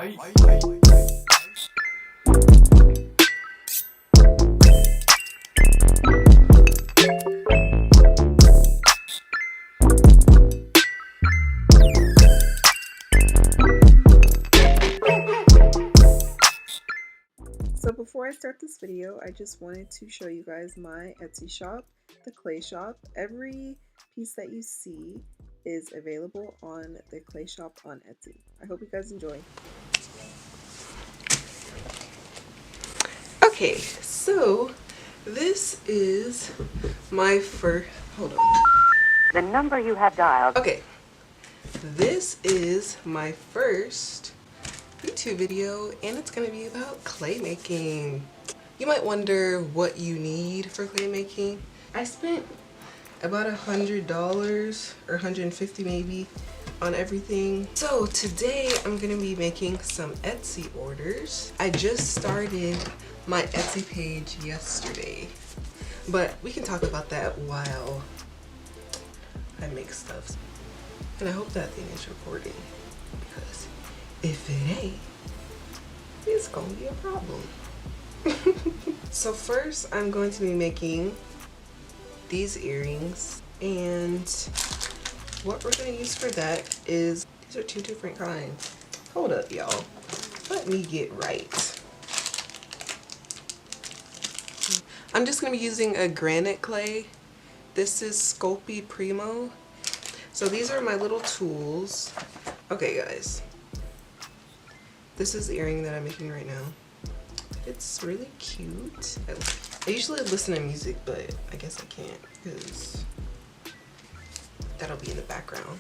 So before I start this video, I just wanted to show you guys my Etsy shop, the Clay Shop. Every piece that you see is available on the Clay Shop on Etsy. I hope you guys enjoy. Okay, so this is my first, hold on. The number you have dialed. Okay, this is my first YouTube video and it's going to be about clay making. You might wonder what you need for clay making. I spent about $100 or $150 maybe on everything. So today I'm going to be making some Etsy orders. I just started my Etsy page yesterday, but we can talk about that while I make stuff. And I hope that thing is recording, because if it ain't, it's gonna be a problem. So first I'm going to be making these earrings, and what we're going to use for that is, these are two different kinds. Hold up, y'all, let me get right. I'm just going to be using a granite clay. This is Sculpey Primo. So these are my little tools. Okay guys, this is the earring that I'm making right now. It's really cute. I usually listen to music, but I guess I can't because that'll be in the background.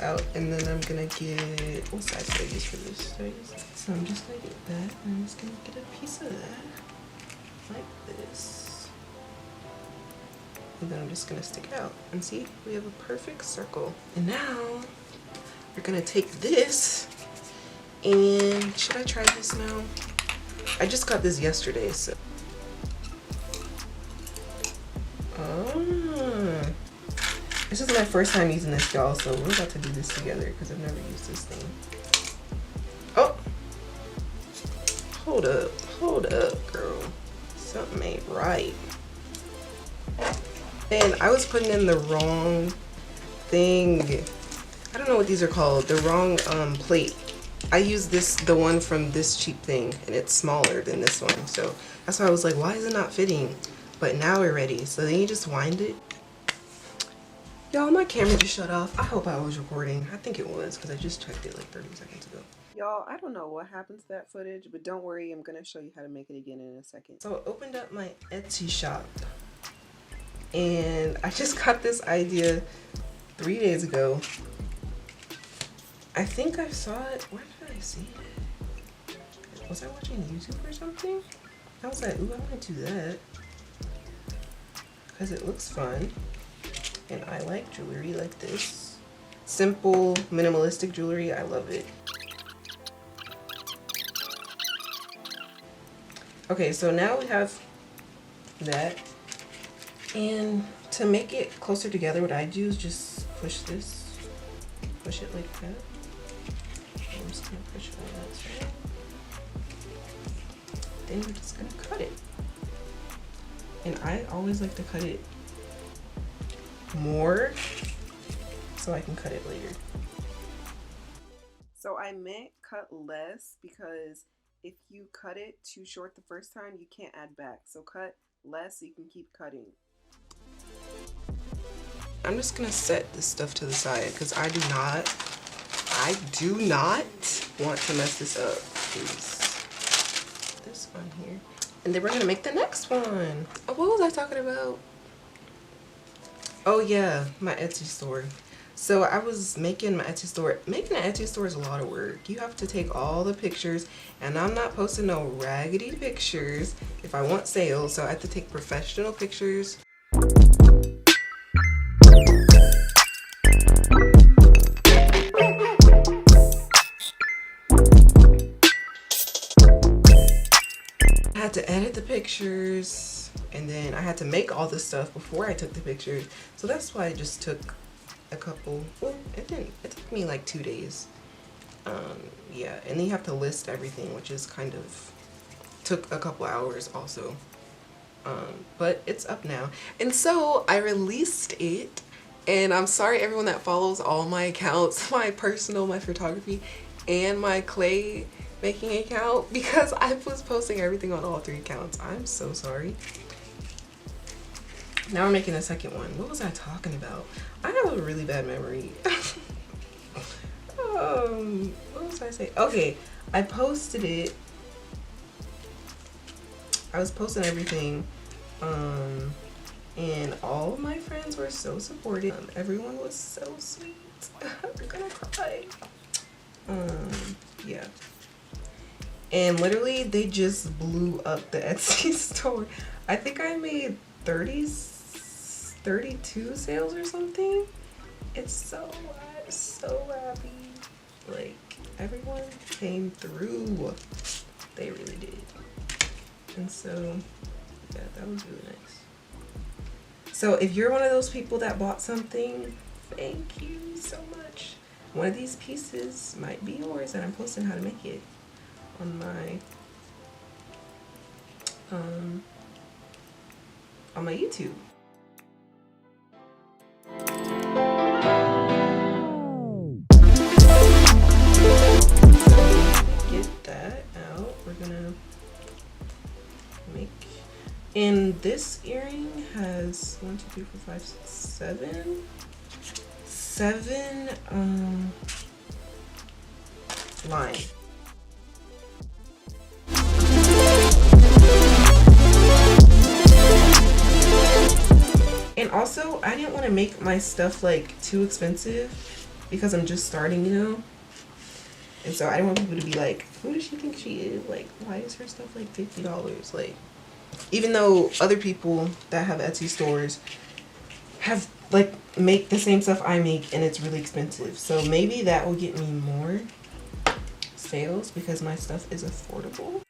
Out, and then I'm gonna get, what size should I use for this? So I'm just gonna get that, and I'm just gonna get a piece of that like this, and then I'm just gonna stick it out, and see, we have a perfect circle. And now we're gonna take this, and should I try this now? I just got this yesterday, so this is my first time using this, y'all, so we're about to do this together because I've never used this thing. Oh! Hold up, girl. Something ain't right. And I was putting in the wrong thing. I don't know what these are called. The wrong plate. I used the one from this cheap thing, and it's smaller than this one. So that's why I was like, why is it not fitting? But now we're ready. So then you just wind it. Y'all, my camera just shut off. I hope I was recording. I think it was, because I just checked it like 30 seconds ago. Y'all, I don't know what happened to that footage, but don't worry, I'm going to show you how to make it again in a second. So I opened up my Etsy shop, and I just got this idea 3 days ago. I think I saw it. Where did I see it? Was I watching YouTube or something? I was like, ooh, I want to do that, because it looks fun. And I like jewelry like this. Simple, minimalistic jewelry. I love it. Okay, so now we have that. And to make it closer together, what I do is just push this. Push it like that. I'm just going to push it on that side. Then we're just going to cut it. And I always like to cut it more so I can cut it later. So I meant cut less, because if you cut it too short the first time, you can't add back. So cut less so you can keep cutting. I'm just gonna set this stuff to the side because I do not want to mess this up. Please. This one here. And then we're gonna make the next one. Oh, what was I talking about? Oh yeah, my Etsy store. So I was making my Etsy store. Making an Etsy store is a lot of work. You have to take all the pictures, and I'm not posting no raggedy pictures if I want sales, so I have to take professional pictures. I had to edit the pictures, and then I had to make all this stuff before I took the pictures. So that's why it just took a couple, well, it took me like 2 days. Yeah, and then you have to list everything, which is kind of, took a couple hours also. But it's up now. And so I released it, and I'm sorry everyone that follows all my accounts, my personal, my photography, and my clay making account, because I was posting everything on all 3 accounts. I'm so sorry. Now we're making a second one. What was I talking about? I have a really bad memory. What was I saying? Okay, I posted it. I was posting everything, and all of my friends were so supportive. Everyone was so sweet. I'm gonna cry. Yeah. And literally, they just blew up the Etsy store. I think I made 32 sales or something. It's so happy. Like, everyone came through. They really did. And so, yeah, that was really nice. So if you're one of those people that bought something, thank you so much. One of these pieces might be yours, and I'm posting how to make it on my YouTube. Get that out. We're gonna make, and this earring has 1, 2, 3, 4, 5, 6, 7 lines. And also, I didn't want to make my stuff like too expensive because I'm just starting, you know. And so I don't want people to be like, who does she think she is? Like, why is her stuff like $50? Like, even though other people that have Etsy stores have like make the same stuff I make and it's really expensive. So maybe that will get me more sales because my stuff is affordable.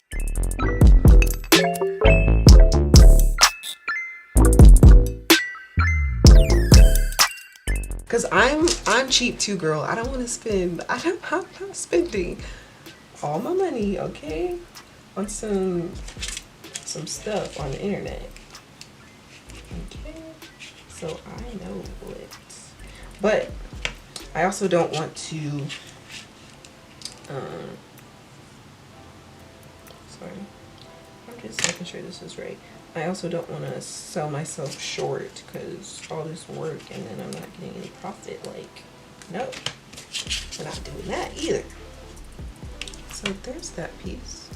Cause I'm cheap too, girl. I don't want to spend. I'm not spending all my money, okay, on some stuff on the internet. Okay, so I know it, but I also don't want to. Sorry, I'm just making sure this is right. I also don't want to sell myself short because all this work and then I'm not getting any profit. Like, no, we're not doing that either. So there's that piece.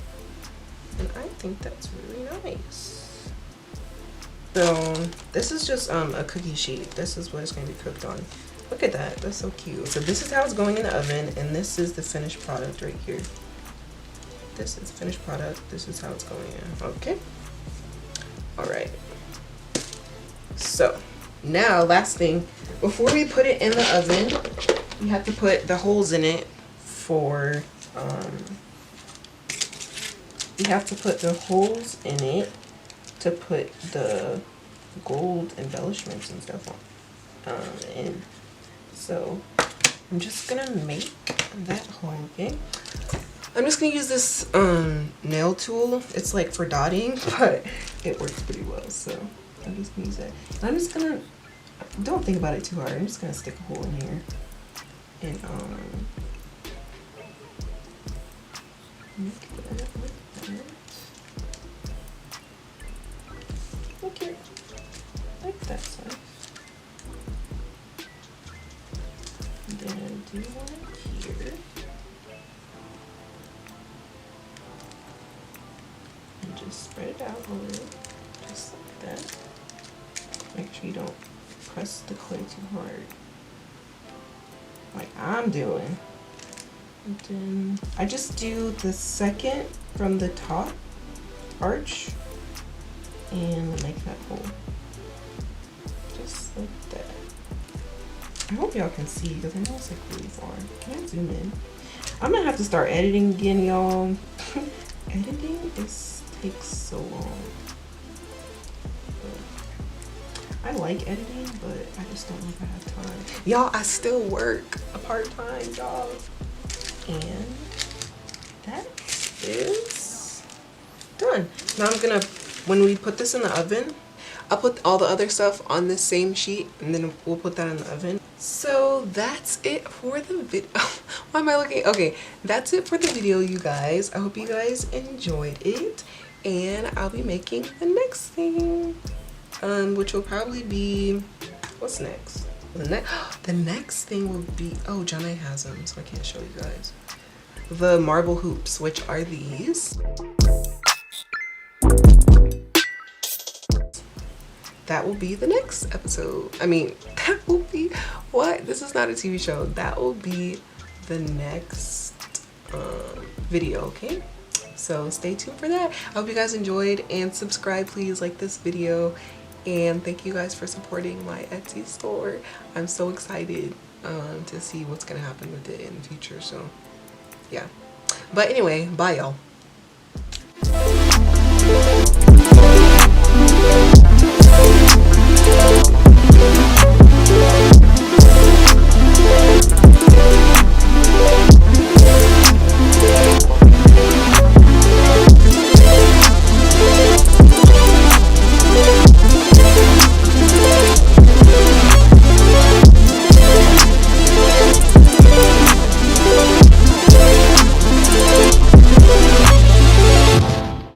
And I think that's really nice. So this is just a cookie sheet. This is what it's going to be cooked on. Look at that. That's so cute. So this is how it's going in the oven. And this is the finished product right here. This is finished product. This is how it's going in. Okay. All right, so now last thing, before we put it in the oven, you have to put the holes in it for, you have to put the holes in it to put the gold embellishments and stuff on, in. So I'm just gonna make that hole, okay? I'm just gonna use this nail tool. It's like for dotting, but it works pretty well. So I'm just gonna use that. And I'm just gonna, don't think about it too hard. I'm just gonna stick a hole in here and make that like that. Okay, like that size. And then I do one here. Just spread it out a little, just like that. Make sure you don't press the clay too hard, like I'm doing. And then I just do the second from the top arch and make that hole, just like that. I hope y'all can see because I know it's like really far. Can I zoom in? I'm gonna have to start editing again, y'all. Editing takes so long. I like editing, but I just don't know if I have time. Y'all, I still work a part-time job. And that is done. Now I'm gonna, when we put this in the oven, I'll put all the other stuff on this same sheet and then we'll put that in the oven. So that's it for the video. Why am I looking? Okay, that's it for the video, you guys. I hope you guys enjoyed it. And I'll be making the next thing. Which will probably be, what's next? The next thing will be, oh, John A has them, so I can't show you guys. The marble hoops, which are these. That will be the next episode. I mean, that will be, what? This is not a TV show. That will be the next video, okay? So stay tuned for that. I hope you guys enjoyed, and subscribe, please, like this video. And thank you guys for supporting my Etsy store. I'm so excited to see what's gonna happen with it in the future. So yeah, but anyway, bye y'all.